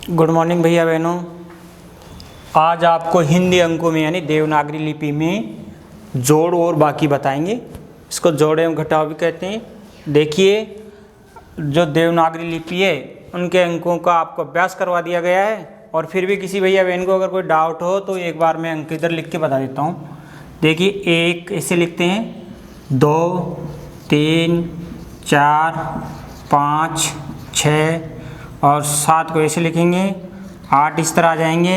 Good morning भैया बहनों। आज आपको हिंदी अंकों में यानी देवनागरी लिपि में जोड़ और बाकी बताएंगे। इसको जोड़ एवं घटाव भी कहते हैं। देखिए, जो देवनागरी लिपि है उनके अंकों का आपको अभ्यास करवा दिया गया है। और फिर भी किसी भैया बहन को अगर कोई डाउट हो तो एक बार मैं अंक इधर लिख के बता देता हूँ। देखिए, एक ऐसे लिखते हैं, 2, 3, 4, 5, 6 और 7 को ऐसे लिखेंगे, 8 इस तरह आ जाएंगे,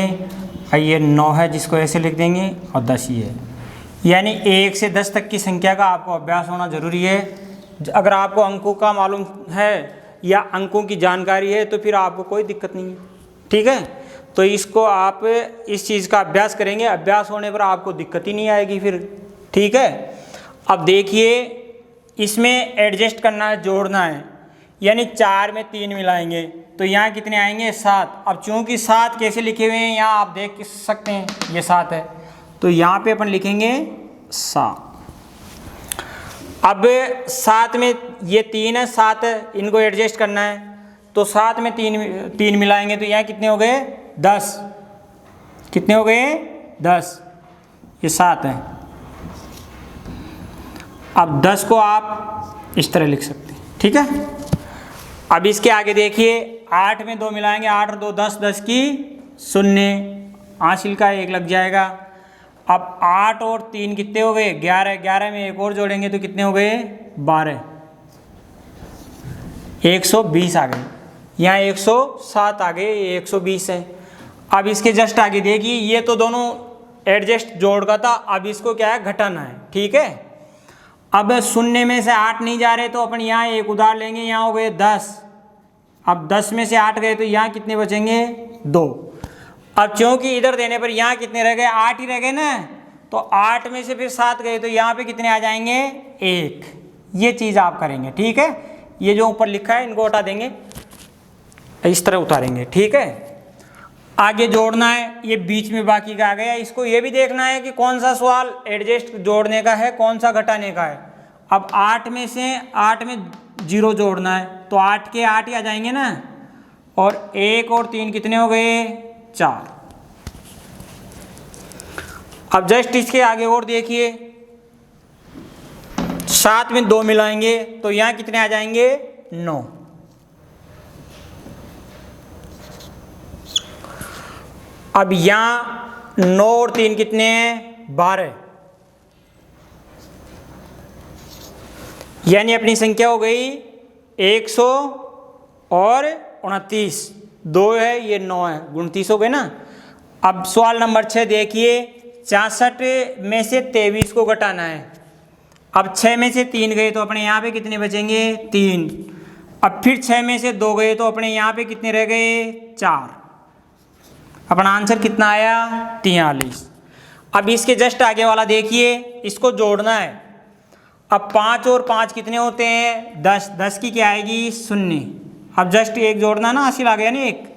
ये 9 है जिसको ऐसे लिख देंगे और 10 ये है। यानी 1 से 10 तक की संख्या का आपको अभ्यास होना ज़रूरी है। अगर आपको अंकों का मालूम है या अंकों की जानकारी है तो फिर आपको कोई दिक्कत नहीं है, ठीक है। तो इसको आप इस चीज़ का अभ्यास करेंगे, अभ्यास होने पर आपको दिक्कत ही नहीं आएगी फिर, ठीक है। अब देखिए, इसमें एडजस्ट करना है, जोड़ना है, यानी 4 में 3 मिलाएंगे तो यहाँ कितने आएंगे? 7। अब चूंकि 7 कैसे लिखे हुए हैं यहाँ आप देख सकते हैं, ये 7 है तो यहाँ पे अपन लिखेंगे 7। अब 7 में ये 3 है, 7 है, इनको एडजस्ट करना है तो 7 में 3 मिलाएंगे तो यहाँ कितने हो गए? 10। कितने हो गए? 10। ये 7 है। अब 10 को आप इस तरह लिख सकते हैं, ठीक है। अब इसके आगे देखिए, 8 में 2 मिलाएंगे, 8 और 2 10, 10 की 0, हासिल का 1 लग जाएगा। अब 8 और 3 कितने हो गए? 11। 11 में एक और जोड़ेंगे तो कितने हो गए? 12। 120 आ गए। यहाँ 107 आ गए, 120 है। अब इसके जस्ट आगे देखिए, ये तो दोनों एडजस्ट जोड़ का था, अब इसको क्या है? घटाना है, ठीक है। अब 0 में से 8 नहीं जा रहे तो अपन यहाँ एक उधार लेंगे, यहाँ हो गए 10। अब 10 में से 8 गए तो यहाँ कितने बचेंगे? 2। अब क्योंकि इधर देने पर यहाँ कितने रह गए? 8 ही रह गए ना, तो 8 में से फिर 7 गए तो यहाँ पे कितने आ जाएंगे? 1। ये चीज़ आप करेंगे, ठीक है। ये जो ऊपर लिखा है इनको हटा देंगे, इस तरह उतारेंगे, ठीक है। आगे जोड़ना है, ये बीच में बाकी का आ गया। इसको ये भी देखना है कि कौन सा सवाल एडजस्ट जोड़ने का है, कौन सा घटाने का है। अब 8 में से 8 में 0 जोड़ना है तो 8 के 8 ही आ जाएंगे ना, और 1 और 3 कितने हो गए? 4। अब जस्ट इसके आगे और देखिए, 7 में 2 मिलाएंगे तो यहाँ कितने आ जाएंगे? 9। अब यहाँ 9 और 3 कितने हैं? 12। यानी अपनी संख्या हो गई 100 और 29। 2 है, ये 9 है, 29 हो गए ना। अब सवाल नंबर 6 देखिए, 66 में से 23 को घटाना है। अब 6 में से 3 गए तो अपने यहाँ पे कितने बचेंगे? 3। अब फिर 6 में से 2 गए तो अपने यहाँ पे कितने रह गए? 4। अपना आंसर कितना आया? 43। अब इसके जस्ट आगे वाला देखिए, इसको जोड़ना है। अब 5 और 5 कितने होते हैं? 10। 10 की क्या आएगी? 0। अब जस्ट एक जोड़ना ना, हासिल आ गया ना 1।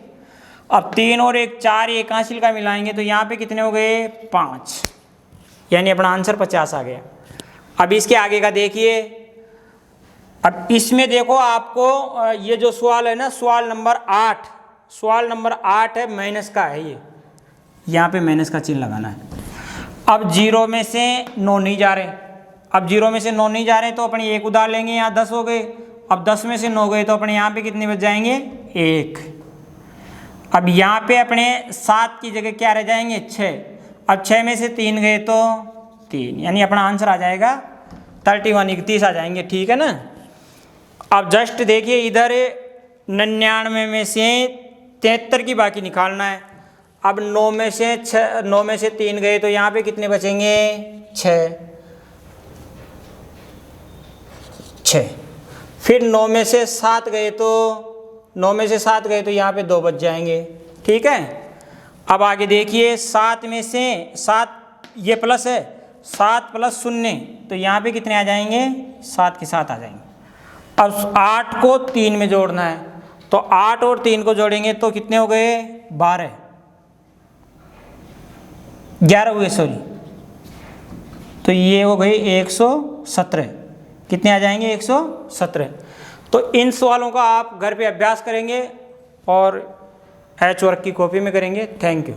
अब 3 और 1 4, एक हासिल का मिलाएंगे तो यहाँ पे कितने हो गए? 5। यानी अपना आंसर 50 आ गया। अब इसके आगे का देखिए, अब इसमें देखो आपको ये जो सवाल है ना, सवाल नंबर 8, सवाल नंबर 8 है, माइनस का है ये, यहाँ पे माइनस का चिन्ह लगाना है। अब 0 में से 9 नहीं जा रहे, अब 0 में से 9 नहीं जा रहे तो अपने एक उधार लेंगे, यहाँ 10 हो गए। अब 10 में से 9 गए तो अपने यहाँ पे कितने बच जाएंगे? 1। अब यहाँ पे अपने 7 की जगह क्या रह जाएंगे? 6। अब 6 में से 3 गए तो 3, यानी अपना आंसर आ जाएगा 31, 31 आ जाएंगे, ठीक है ना। अब जस्ट देखिए, इधर 99 में से 73 की बाकी निकालना है। अब 9 में से 3 गए तो यहाँ पे कितने बचेंगे? 6। फिर 9 में से 7 गए तो यहाँ पे 2 बच जाएंगे, ठीक है। अब आगे देखिए, 7 में से 7 ये प्लस है, 7 + 0 तो यहाँ पे कितने आ जाएंगे? 7 के 7 आ जाएंगे। अब 8 को 3 में जोड़ना है तो 8 और 3 को जोड़ेंगे तो कितने हो गए? 12। 11 हुए, सॉरी, तो ये हो गई 117। कितने आ जाएंगे? 117। तो इन सवालों का आप घर पे अभ्यास करेंगे और एच वर्क की कॉपी में करेंगे। Thank you.